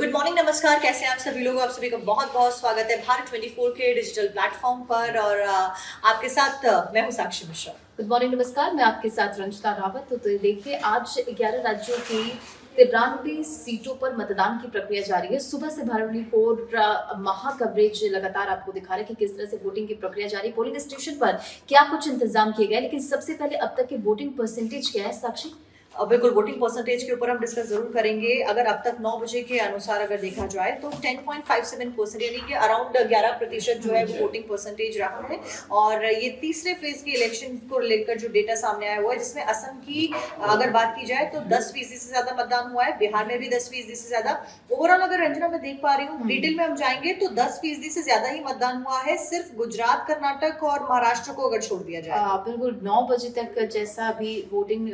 Good morning, नमस्कार। कैसे हैं आप सभी लोग? आप सभी का बहुत बहुत स्वागत है भारत 24 के डिजिटल प्लेटफॉर्म पर और आपके साथ मैं हूं साक्षी मिश्रा। गुड मॉर्निंग, नमस्कार। मैं आपके साथ रंजना रावत। तो देखिए, आज 11 राज्यों की 93 सीटों पर मतदान की प्रक्रिया जारी है। सुबह से भारत 24 महा कवरेज लगातार आपको दिखा रहा है कि किस तरह से वोटिंग की प्रक्रिया जारी है। पोलिंग स्टेशन पर क्या कुछ इंतजाम किए गए, लेकिन सबसे पहले अब तक के वोटिंग परसेंटेज क्या है साक्षी? बिल्कुल, वोटिंग परसेंटेज के ऊपर हम डिस्कस जरूर करेंगे। अगर अब तक 9 बजे के अनुसार अगर देखा जाए तो 10.57% यानी कि अराउंड 11% जो है वो वोटिंग परसेंटेज रहा है। और ये तीसरे फेज के इलेक्शन को लेकर जो डेटा सामने आया हुआ है, जिसमें असम की अगर बात की जाए तो 10% से ज्यादा मतदान हुआ है, बिहार में भी 10% से ज्यादा। ओवरऑल अगर रंजना मैं देख पा रही हूँ, डिटेल में हम जाएंगे तो 10% से ज्यादा ही मतदान हुआ है, सिर्फ गुजरात, कर्नाटक और महाराष्ट्र को अगर छोड़ दिया जाए। बिल्कुल, 9 बजे तक जैसा भी वोटिंग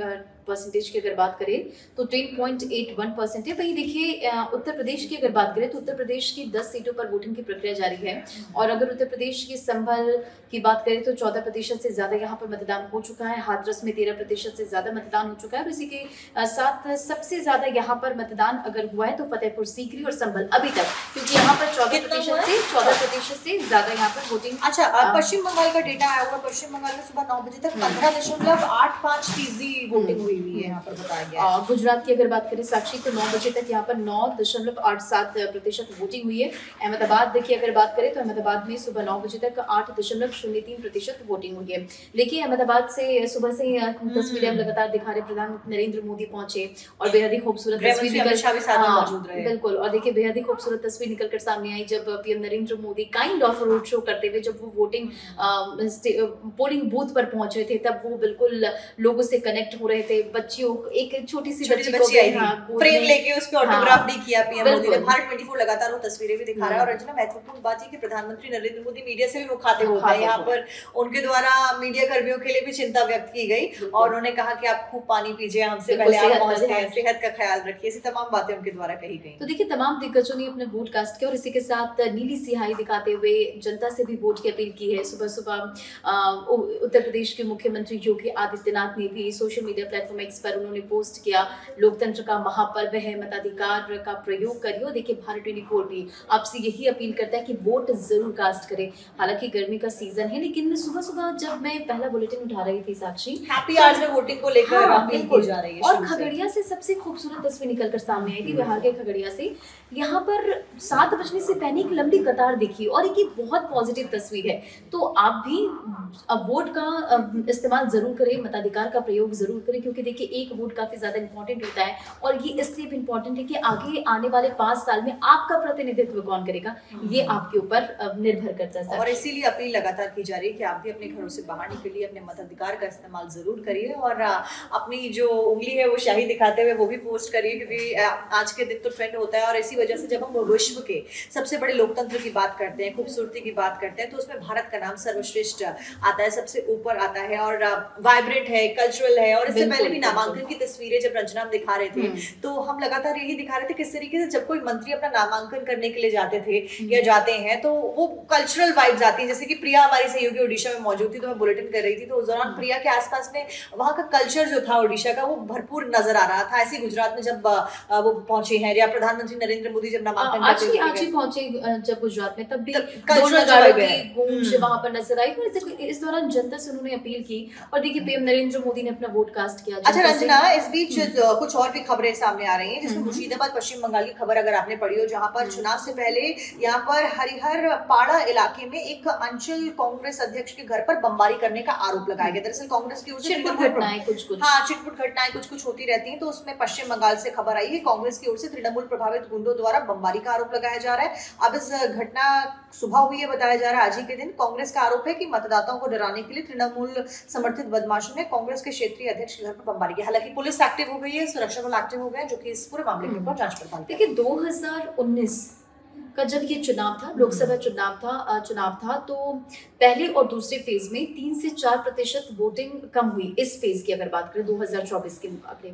परसेंटेज की अगर बात करें तो 10.81% है। वहीं देखिए, उत्तर प्रदेश की अगर बात करें तो उत्तर प्रदेश की 10 सीटों पर वोटिंग की प्रक्रिया जारी है। और अगर उत्तर प्रदेश की संभल की बात करें तो 14% से ज्यादा यहाँ पर मतदान हो चुका है। हाथरस में 13% से ज्यादा मतदान हो चुका है। और इसी के साथ सबसे ज्यादा यहाँ पर मतदान अगर हुआ है तो फतेहपुर सीकरी और संभल अभी तक, क्योंकि यहाँ पर 14% से ज्यादा यहाँ पर वोटिंग। अच्छा, पश्चिम बंगाल का डेटा आया हुआ। पश्चिम बंगाल में सुबह 9 बजे तक 15.85% वोटिंग हुई है, यहाँ पर बताया गया है। गुजरात की अगर बात करें साक्षी तो 9 बजे तक यहाँ पर 9.87% वोटिंग हुई है। अहमदाबाद देखिए, अगर बात करें तो अहमदाबाद में सुबह 9 बजे तक 8.03% वोटिंग हुई है। देखिए, अहमदाबाद से सुबह से तस्वीरें हम लगातार दिखा रहे। प्रधानमंत्री नरेंद्र मोदी पहुंचे और बेहद ही खूबसूरत तस्वीर बिल्कुल, और देखिए बेहद ही खूबसूरत तस्वीर निकल कर सामने आई जब PM Narendra Modi kind of road show करते हुए जब वो वोटिंग पोलिंग बूथ पर पहुंच रहे थे, तब वो बिल्कुल लोगों से कनेक्ट हो रहे थे। बच्चियों, एक छोटी सी बच्ची को फ्रेम लेके उस पे ऑटोग्राफ भी किया पीएम मोदी ने। भारत 24 लगातार वो तस्वीरें भी दिखा रहा है। और रंजना, महत्वपूर्ण बात है कि प्रधानमंत्री नरेंद्र मोदी मीडिया से भी मुखातिब होते हैं। यहाँ पर उनके द्वारा मीडिया कर्मियों के लिए भी चिंता व्यक्त की गई और उन्होंने कहा कि आप खूब पानी पीजिए, हमसे पहले आप पहुंचते हैं, सेहत का ख्याल रखिए, ऐसी तमाम बातें उनके द्वारा कही गई। तो देखिए, तमाम दिग्गजों ने अपने वोट कास्ट किया और इसी के साथ नीली सिहाई दिखाते हुए जनता से भी वोट की अपील की है। सुबह सुबह उत्तर प्रदेश के मुख्यमंत्री योगी आदित्यनाथ ने भी सोशल मीडिया प्लेटफॉर्म एक्स पर उन्होंने पोस्ट किया, लोकतंत्र का महापर्व है, मताधिकार का प्रयोग करिए। देखिए, भारत 24 भी आपसे यही अपील करता है कि वोट जरूर कास्ट करें। हालांकि गर्मी का सीजन है, लेकिन सुबह सुबह जब मैं पहला बुलेटिन उठा रही थी साक्षी, हैप्पी आवर्स में वोटिंग को लेकर अपील की जा रही है। और खगड़िया से सबसे खूबसूरत तस्वीर निकलकर सामने आई थी, बिहार के खगड़िया से। यहाँ पर 7 बजने से पहले एक लंबी कतार दिखी और एक बहुत पॉजिटिव तस्वीर है। तो आप भी वोट का इस्तेमाल जरूर करें, मताधिकार का प्रयोग जरूर करें, क्योंकि देखिए एक वोट काफी ज्यादा इंपॉर्टेंट होता है। और ये इसलिए भी इंपॉर्टेंट है कि आगे आने वाले 5 साल में आपका प्रतिनिधित्व कौन करेगा, ये आपके ऊपर निर्भर करता है। और इसीलिए अपील लगातार की जा रही है कि आप भी अपने घरों से बाहर निकलिए, अपने मताधिकार का इस्तेमाल जरूर करिए और अपनी जो उंगली है वो शाही दिखाते हुए वो भी पोस्ट करिए, क्योंकि आज के दिन तो ट्रेंड होता है। और इसी वजह से जब हम विश्व के सबसे बड़े लोकतंत्र की बात करते हैं, खूबसूरती की बात करते हैं, तो उसमें भारत का नाम सर्वश्रेष्ठ आता है, सबसे ऊपर आता है और वाइब्रेंट है, कल्चरल है। और इससे पहले भी नामांकन की तस्वीरें जब रंजना हम दिखा रहे थे तो हम लगातार यही दिखा रहे थे किस तरीके से जब कोई मंत्री अपना नामांकन करने के लिए जाते थे या जाते हैं तो वो कल्चरल वाइब्स आती है। जैसे कि प्रिया हमारी सहयोगी ओडिशा में मौजूद थी, तो मैं बुलेटिन कर रही थी, तो उस दौरान प्रिया के आसपास में वहाँ का कल्चर जो था ओडिशा का वो भरपूर नजर आ रहा था। ऐसे गुजरात में जब वो पहुंचे हैं या प्रधानमंत्री नरेंद्र मोदी जब नामांकन आज ही पहुंचे जब गुजरात में, तब भी दोनों गाड़ियों की गूंज वहां पर नजर आई। इस दौरान जनता से उन्होंने अपील की और देखिए पीएम नरेंद्र मोदी ने अपना वोट कास्ट किया। अच्छा रंजना, इस बीच कुछ और भी खबरें सामने आ रही हैं, जिसमें मुर्शिदाबाद पश्चिम बंगाल की खबर अगर आपने पढ़ी हो, जहां पर चुनाव से पहले यहाँ पर हरिहर पाड़ा इलाके में एक अंचल कांग्रेस अध्यक्ष के घर पर बमबारी करने का आरोप लगाया गया। दरअसल कांग्रेस की ओर से चिटपुट घटनाएं कुछ होती रहती हैं, तो उसमें पश्चिम बंगाल से खबर आई है कांग्रेस की ओर से तृणमूल प्रभावित गुंडों द्वारा बमबारी का आरोप लगाया जा रहा है। अब इस घटना सुबह हुई है, बताया जा रहा है आज ही के दिन। कांग्रेस का आरोप है कि मतदाताओं को डराने के लिए तृणमूल समर्थित बदमाशों ने कांग्रेस के क्षेत्रीय अध्यक्ष के घर पर बमबारी की। हालांकि पुलिस एक्टिव हो गई है, सुरक्षा बल एक्टिव हो गए, जो कि इस पूरे मामले के ऊपर जांच पड़ताल। देखिए 2019 का जब ये चुनाव था, लोकसभा चुनाव था तो पहले और दूसरे फेज में 3 से 4% वोटिंग कम हुई। इस फेज की अगर बात करें 2024 के मुकाबले,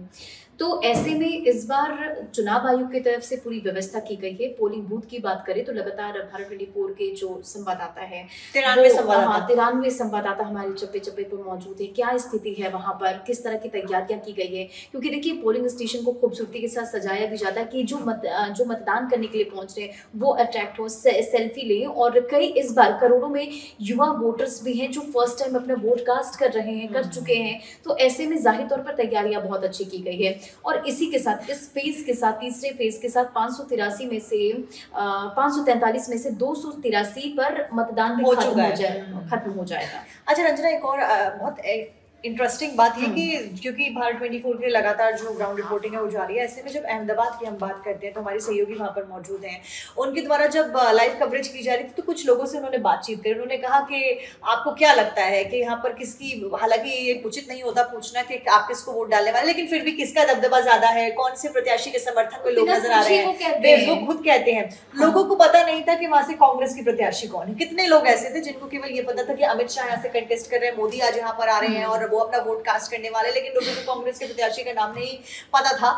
तो ऐसे में इस बार चुनाव आयोग की तरफ से पूरी व्यवस्था की गई है। पोलिंग बूथ की बात करें तो लगातार भारत 24 के जो संवाददाता है, 93 संवाददाता हमारे चप्पे चप्पे पर मौजूद है। क्या स्थिति है वहां पर, किस तरह की तैयारियां की गई है? क्योंकि देखिए पोलिंग स्टेशन को खूबसूरती के साथ सजाया भी जाता है कि जो मतदान करने के लिए पहुंच रहे हैं वो अट्रैक्ट हो, सेल्फी लें। और कई इस बार करोड़ों में युवा वोटर्स भी हैं जो फर्स्ट टाइम अपना वोट कास्ट कर रहे हैं, कर चुके हैं। तो ऐसे में जाहिर तौर पर तैयारियां बहुत अच्छी की गई है। और इसी के साथ इस फेज के साथ, तीसरे फेज के साथ 543 में से 543 में से 283 पर मतदान भी खत्म हो जाएगा। अच्छा रंजना, एक और बहुत इंटरेस्टिंग बात ये कि क्योंकि भारत 24 के लगातार जो ग्राउंड रिपोर्टिंग है वो जारी है, ऐसे में जब अहमदाबाद की हम बात करते हैं तो हमारे सहयोगी वहाँ पर मौजूद हैं, उनके द्वारा जब लाइव कवरेज की जा रही थी तो कुछ लोगों से उन्होंने बातचीत करी। उन्होंने कहा कि आपको क्या लगता है कि यहाँ पर किसकी, हालांकि ये उचित नहीं होता पूछना कि आप किसको वोट डालने वाले, लेकिन फिर भी किसका दबदबा ज्यादा है, कौन से प्रत्याशी के समर्थन में लोग नजर आ रहे हैं, वो खुद कहते हैं। लोगों को पता नहीं था कि वहां से कांग्रेस की प्रत्याशी कौन है। कितने लोग ऐसे थे जिनको केवल ये पता था कि अमित शाह यहाँ से कंटेस्ट कर रहे हैं, मोदी आज यहाँ पर आ रहे हैं और वो अपना वोट कास्ट करने वाले, लेकिन लोगों को कांग्रेस के प्रत्याशी का नाम नहीं पता था।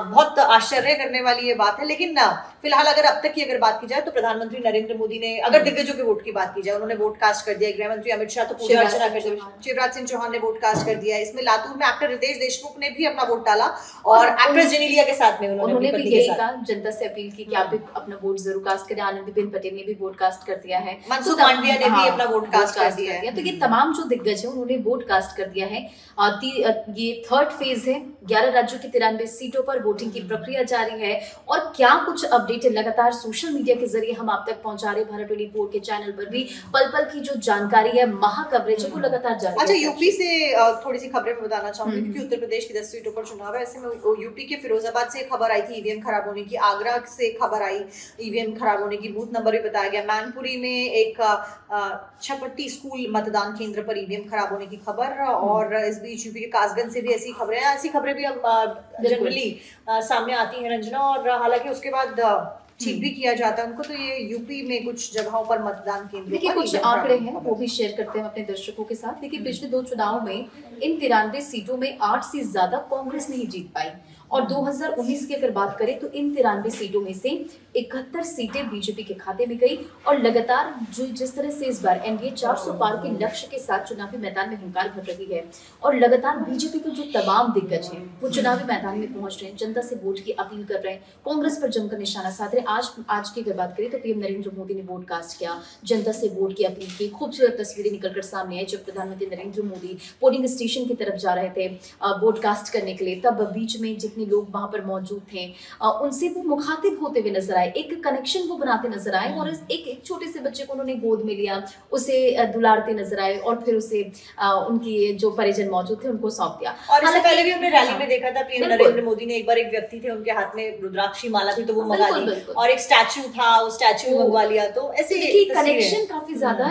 बहुत आश्चर्य करने वाली ये बात है। लेकिन फिलहाल अगर अब तक की अगर बात की जाए तो प्रधानमंत्री नरेंद्र मोदी ने, अगर दिग्गजों के वोट की बात की जाए, उन्होंने वोट कास्ट कर दिया। गृह मंत्री अमित शाह तो पूजा अर्चना कर दिया, शिवराज सिंह चौहान ने वोट कास्ट कर दिया। इसमें लातूर में एक्टर रितेश देशमुख ने भी अपना वोट डाला और एक्ट्रेस जेनेलिया के साथ में उन्होंने भी यही कहा, जनता से अपील की कि आप भी अपना वोट जरूर कास्ट करें। आनंदीबेन पटेल ने भी वोट कास्ट कर दिया है, मनसुख मांडविया ने भी अपना वोट कास्ट कर दिया है। तो ये तमाम जो दिग्गज है उन्होंने वोट कास्ट कर दिया है। ये थर्ड फेज है। 11 राज्यों की 93 सीटों पर वोटिंग की प्रक्रिया जारी है। और क्या कुछ अपडेट है लगातार सोशल मीडिया के जरिए हम आप तक पहुंचा रहे, भारत 24 के चैनल पर भी पल पल की जो जानकारी है, महा कवरेज है वो लगातार जारी है। अच्छा, यूपी से थोड़ी सी खबरें मैं बताना चाहूंगी क्योंकि उत्तर प्रदेश की 10 सीटों पर चुनाव है। ऐसे में यूपी के फिरोजाबाद से खबर आई थी ईवीएम खराब होने की, आगरा से खबर आई ईवीएम खराब होने की, बूथ नंबर भी बताया गया। मैनपुरी में एक छपट्टी स्कूल मतदान केंद्र पर ईवीएम खराब होने की खबर। और इस बीच यूपी के कासगंज से भी ऐसी खबरें भी अब जनरली सामने आती हैं रंजना। और हालांकि उसके बाद ठीक भी किया जाता है उनको। तो ये यूपी में कुछ जगहों पर मतदान केंद्रों पर कुछ आंकड़े हैं वो भी शेयर करते हैं अपने दर्शकों के साथ। देखिए पिछले 2 चुनाव में इन 93 सीटों में 8 से ज्यादा कांग्रेस नहीं जीत पाई। और 2019 की अगर बात करें तो इन 93 सीटों में से 71 सीटें बीजेपी के खाते में गई। और लगातार जिस तरह से इस बार एनडीए 400 पार के लक्ष्य के साथ चुनावी मैदान में हुंकार भर रही है और लगातार बीजेपी के जो तमाम दिग्गज हैं वो चुनावी मैदान में पहुंच रहे हैं, जनता से वोट की अपील कर रहे हैं, कांग्रेस पर जमकर निशाना साध रहे हैं। आज की अगर बात करें तो पीएम नरेंद्र मोदी ने वोट कास्ट किया, जनता से वोट की अपील की। खूबसूरत तस्वीरें निकलकर सामने आई जब प्रधानमंत्री नरेंद्र मोदी पोलिंग स्टेशन की तरफ जा रहे थे वोट कास्ट करने के लिए। तब बीच में जितने लोग वहां पर मौजूद थे उनसे वो मुखातिब होते हुए नजर आए, एक कनेक्शन वो बनाते नजर आए। और एक छोटे से बच्चे को उन्होंने गोद में लिया, उसे दुलारते नजर आए और फिर उसे उनकी जो परिजन मौजूद थे उनको सौंप दिया। और इससे पहले भी हमने रैली में देखा था पीएम नरेंद्र मोदी ने एक बार एक व्यक्ति थे उनके हाथ में रुद्राक्षी माला थी तो वो मंगा ली, और एक स्टैचू था वो स्टैचू मंगवा लिया। तो ऐसे कनेक्शन काफी ज्यादा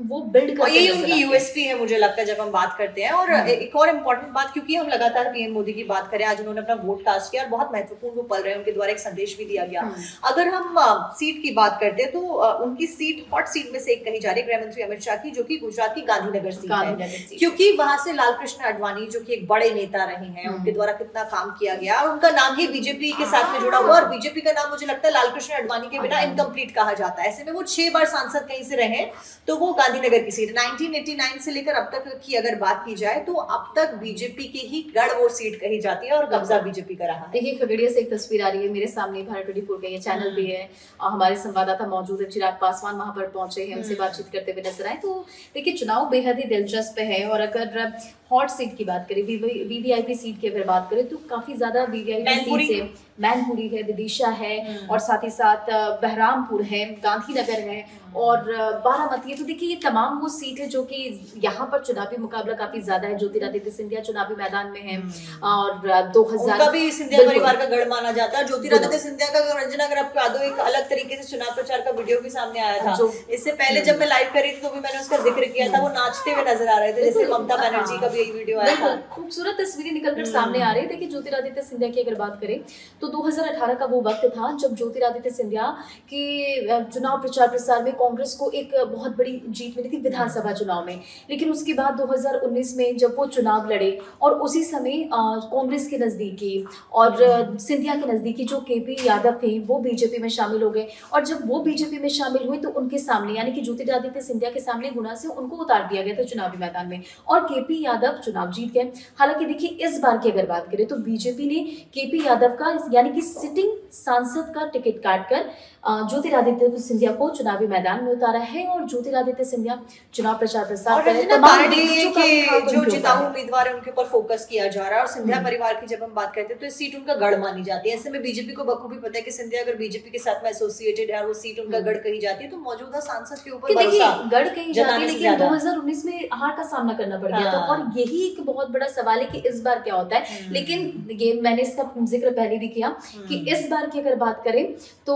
वो बिल्ड करते हैं। ये उनकी यूएसपी है मुझे लगता है जब हम बात करते हैं। और एक और इम्पोर्टेंट बात, क्योंकि हम लगातार पीएम मोदी की बात करें, आज उन्होंने अपना वोट कास्ट किया और बहुत महत्वपूर्ण वो पल रहे हैं, उनके द्वारा एक संदेश भी दिया गया। अगर हम सीट की बात करते हैं तो उनकी सीट हॉट सीट में से एक कही जा रही है गृह मंत्री अमित शाह की, जो कि गुजरात की गांधीनगर सीट है। क्योंकि वहां से लालकृष्ण आडवाणी जो कि एक बड़े नेता रहे हैं, उनके द्वारा कितना काम किया गया और उनका नाम ही बीजेपी के साथ में जुड़ा हुआ। और बीजेपी का नाम मुझे लगता है लालकृष्ण आडवाणी के बिना इनकम्प्लीट कहा जाता है। ऐसे में वो 6 बार सांसद कहीं से रहे, तो वो गांधीनगर की सीट 1989 से लेकर अब तक की अगर बात की जाए तो अब तक बीजेपी की ही गढ़ वो सीट कही जाती है और कब्जा बीजेपी का रहा है। देखिए खगड़िया से एक तस्वीर आ रही है मेरे सामने, भारत 24 का ये चैनल भी है, हमारे संवाददाता मौजूद है चिराग पासवान वहां पर पहुंचे हैं, हमसे बातचीत करते हुए नजर आए। तो देखिए चुनाव बेहद ही दिलचस्प है। और अगर हॉट सीट की बात करें, वीवीआईपी सीट की अगर बात करें तो काफी ज्यादा वीवीआईपी सीट से मैनपुरी है, विदिशा है और साथ ही साथ बहरामपुर है, गांधीनगर है और बारामती है। तो देखिए ये तमाम वो सीट है जो कि यहाँ पर चुनावी मुकाबला काफी ज्यादा है। ज्योतिरादित्य सिंधिया चुनावी मैदान में है और 2000 भी सिंधिया परिवार का गढ़ माना जाता है। ज्योतिरादित्य सिंधिया का रंजना अगर आपको याद हो एक अलग तरीके से चुनाव प्रचार का वीडियो भी सामने आया था। इससे पहले जब मैं लाइव करी थी तो भी मैंने उसका जिक्र किया था, वो नाचते हुए नजर आ रहे थे, जैसे ममता बनर्जी का भी यही वीडियो आया था। खूबसूरत तस्वीरें निकलकर सामने आ रही है। देखिए ज्योतिरादित्य सिंधिया की अगर बात करें तो 2018 का वो वक्त था जब ज्योतिरादित्य सिंधिया के चुनाव प्रचार प्रसार में कांग्रेस को एक बहुत बड़ी जीत मिली थी विधानसभा चुनाव में। लेकिन उसके बाद 2019 में जब वो चुनाव लड़े और उसी समय कांग्रेस के नजदीकी और सिंधिया के नजदीकी जो केपी यादव थे वो बीजेपी में शामिल हो गए, और जब वो बीजेपी में शामिल हुए तो उनके सामने यानी कि ज्योतिरादित्य सिंधिया के सामने गुना से उनको उतार दिया गया था चुनावी मैदान में और केपी यादव चुनाव जीत गए। हालांकि देखिए इस बार की अगर बात करें तो बीजेपी ने केपी यादव का यानी कि सिटिंग सांसद का टिकट काटकर ज्योतिरादित्य सिंधिया को चुनावी मैदान में उतारा है और ज्योतिरादित्य सिंधिया चुनाव प्रचार प्रसार कर रहे हैं। जो जिताऊ उम्मीदवार है उनके ऊपर फोकस किया जा रहा है और सिंधिया परिवार की जब हम बात करते हैं तो इस सीट उनका गढ़ मानी जाती है। ऐसे में बीजेपी को बखूबी पता है कि सिंधिया अगर बीजेपी के साथ में एसोसिएटेड है और वो सीट उनका गढ़ कही जाती है तो मौजूदा सांसद के ऊपर गढ़ कही जाती है, लेकिन 2019 में हार का सामना करना पड़ गया था और यही एक बहुत बड़ा सवाल है कि इस बार क्या होता है। लेकिन ये मैंने इसका जिक्र पहले भी किया कि इस बार की अगर बात करें तो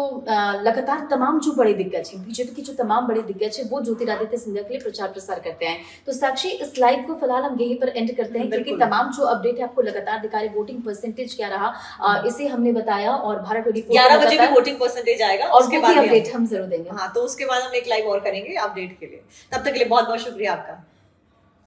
लगातार तमाम जो बड़े दिग्गज हैं बीजेपी के जो तमाम बड़े दिग्गज हैं वो ज्योतिरादित्य सिंधिया के लिए प्रचार प्रसार करते हैं। तो साक्षी इस लाइव को फिलहाल हम यहीं पर एंड करते हैं क्योंकि तमाम जो अपडेट है आपको लगातार दिखा रहे वोटिंग परसेंटेज क्या रहा इसे हमने बताया और भारत 11 बजे भी वोटिंग परसेंटेज आएगा और उसके बाद अपडेट हम जरूर देंगे। हाँ, तो उसके बाद हम एक लाइव और करेंगे अपडेट के लिए। तब तक के लिए बहुत बहुत शुक्रिया आपका।